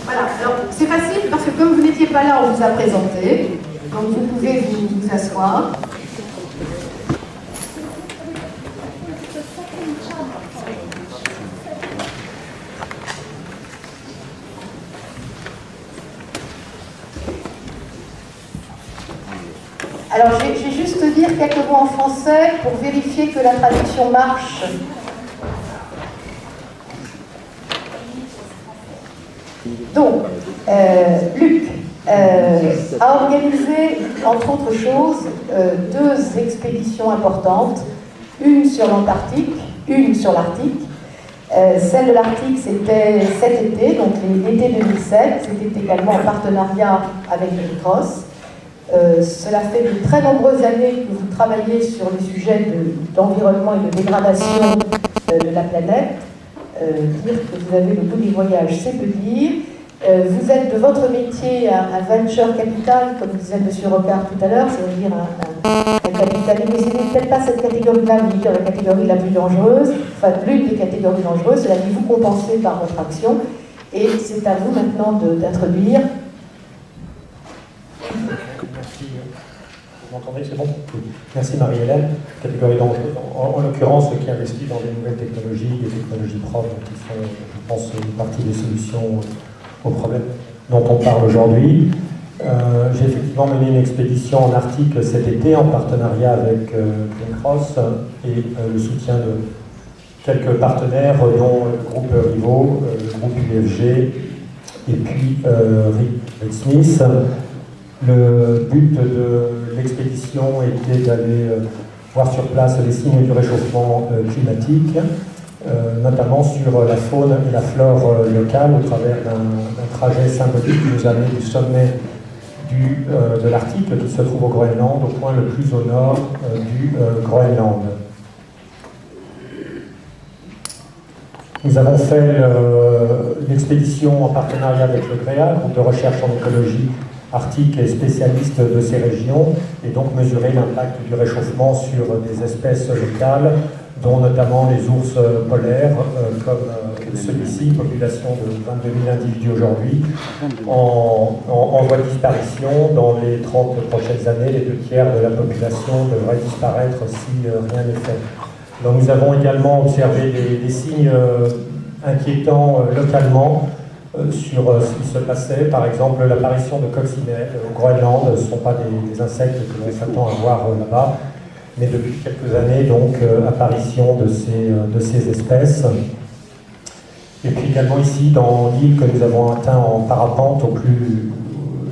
Voilà, alors c'est facile parce que comme vous n'étiez pas là, on vous a présenté. Donc vous pouvez vous asseoir. Alors, je vais juste dire quelques mots en français pour vérifier que la traduction marche. Donc, Luc a organisé, entre autres choses, deux expéditions importantes, une sur l'Antarctique, une sur l'Arctique. Celle de l'Arctique, c'était cet été, donc l'été 2007. C'était également en partenariat avec le Red Cross. Cela fait de très nombreuses années que vous travaillez sur les sujets d'environnement et de dégradation de la planète. Dire que vous avez le goût des voyages, c'est peu dire. Vous êtes de votre métier un venture capital, comme disait M. Rocard tout à l'heure, c'est-à-dire un capital, mais ce n'est peut-être pas cette catégorie-là, mais la catégorie la plus dangereuse, enfin l'une des catégories dangereuses, c'est la que vous compensez par votre action. Et c'est à vous maintenant d'introduire. Merci. Vous m'entendez, c'est bon? Merci Marie-Hélène. Catégorie dangereuse, en l'occurrence, qui investit dans des nouvelles technologies, des technologies propres, qui sont, je pense, une partie des solutions aux problèmes dont on parle aujourd'hui. J'ai effectivement mené une expédition en Arctique cet été en partenariat avec Green Cross et le soutien de quelques partenaires, dont le groupe Rivo, le groupe UFG et puis Reed Smith. Le but de l'expédition était d'aller voir sur place les signes du réchauffement climatique, notamment sur la faune et la flore locale au travers d'un trajet symbolique qui nous a amené du sommet de l'Arctique, qui se trouve au Groenland, au point le plus au nord du Groenland. Nous avons fait l'expédition en partenariat avec le GREA, groupe de recherche en écologie arctique et spécialiste de ces régions, et donc mesurer l'impact du réchauffement sur des espèces locales, dont notamment les ours polaires, comme celui-ci, population de 22 000 individus aujourd'hui, en voie de disparition. Dans les 30 prochaines années, les 2/3 de la population devraient disparaître si rien n'est fait. Donc nous avons également observé des signes inquiétants localement sur ce qui se passait. Par exemple, l'apparition de coccinelles au Groenland. Ce ne sont pas des insectes que l'on s'attend à voir là-bas, mais depuis quelques années, donc, apparition de ces espèces. Et puis également ici, dans l'île que nous avons atteint en parapente,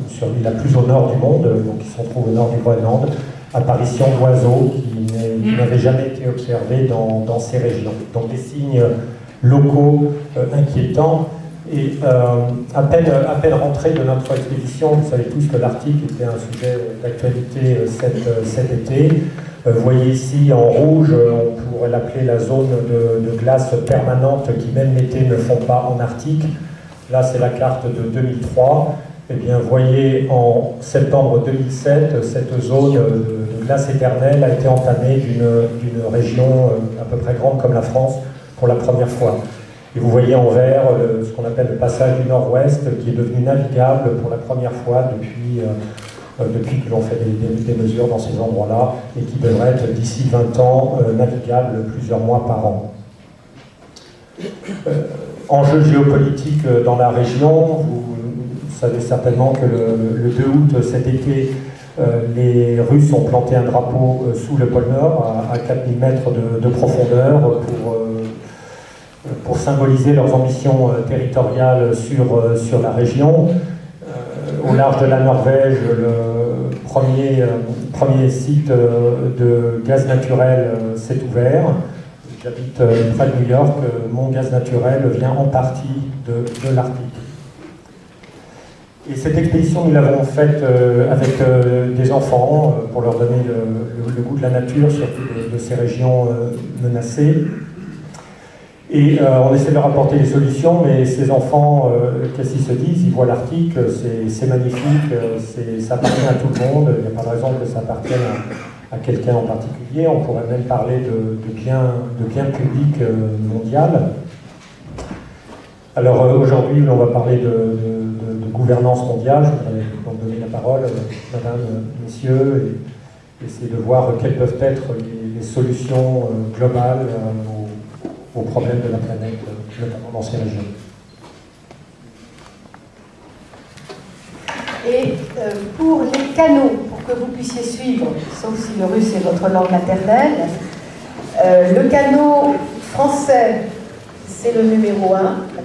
sur l'île la plus au nord du monde, donc qui se trouve au nord du Groenland, apparition d'oiseaux qui n'avaient jamais été observés dans ces régions. Donc des signes locaux inquiétants. Et à peine rentré de notre expédition, vous savez tous que l'Arctique était un sujet d'actualité cet été. Vous voyez ici en rouge, on pourrait l'appeler la zone de glace permanente qui même l'été ne fond pas en Arctique. Là c'est la carte de 2003. Eh bien, vous voyez en septembre 2007, cette zone de glace éternelle a été entamée d'une région à peu près grande comme la France pour la première fois. Et vous voyez en vert ce qu'on appelle le passage du Nord-Ouest, qui est devenu navigable pour la première fois depuis que l'on fait des mesures dans ces endroits-là, et qui devrait être d'ici 20 ans navigable plusieurs mois par an. Enjeu géopolitique dans la région, vous savez certainement que le 2 août cet été, les Russes ont planté un drapeau sous le pôle Nord à 4000 mètres de profondeur pour symboliser leurs ambitions territoriales sur la région. Au large de la Norvège, le premier site de gaz naturel s'est ouvert. J'habite près de New York, mon gaz naturel vient en partie de l'Arctique. Et cette expédition, nous l'avons faite avec des enfants pour leur donner le goût de la nature, surtout de ces régions menacées. Et on essaie de leur apporter des solutions, mais ces enfants, qu'est-ce qu'ils se disent? Ils voient l'Arctique, c'est magnifique, ça appartient à tout le monde, il n'y a pas de raison que ça appartienne à quelqu'un en particulier. On pourrait même parler de bien public mondial. Alors aujourd'hui, on va parler de gouvernance mondiale. Je voudrais donc donner la parole, madame, messieurs, et essayer de voir quelles peuvent être les solutions globales aux problèmes de la planète, notamment dans ces régions. Et pour les canaux, pour que vous puissiez suivre, sauf si le russe est votre langue maternelle, le canot français, c'est le numéro 1, la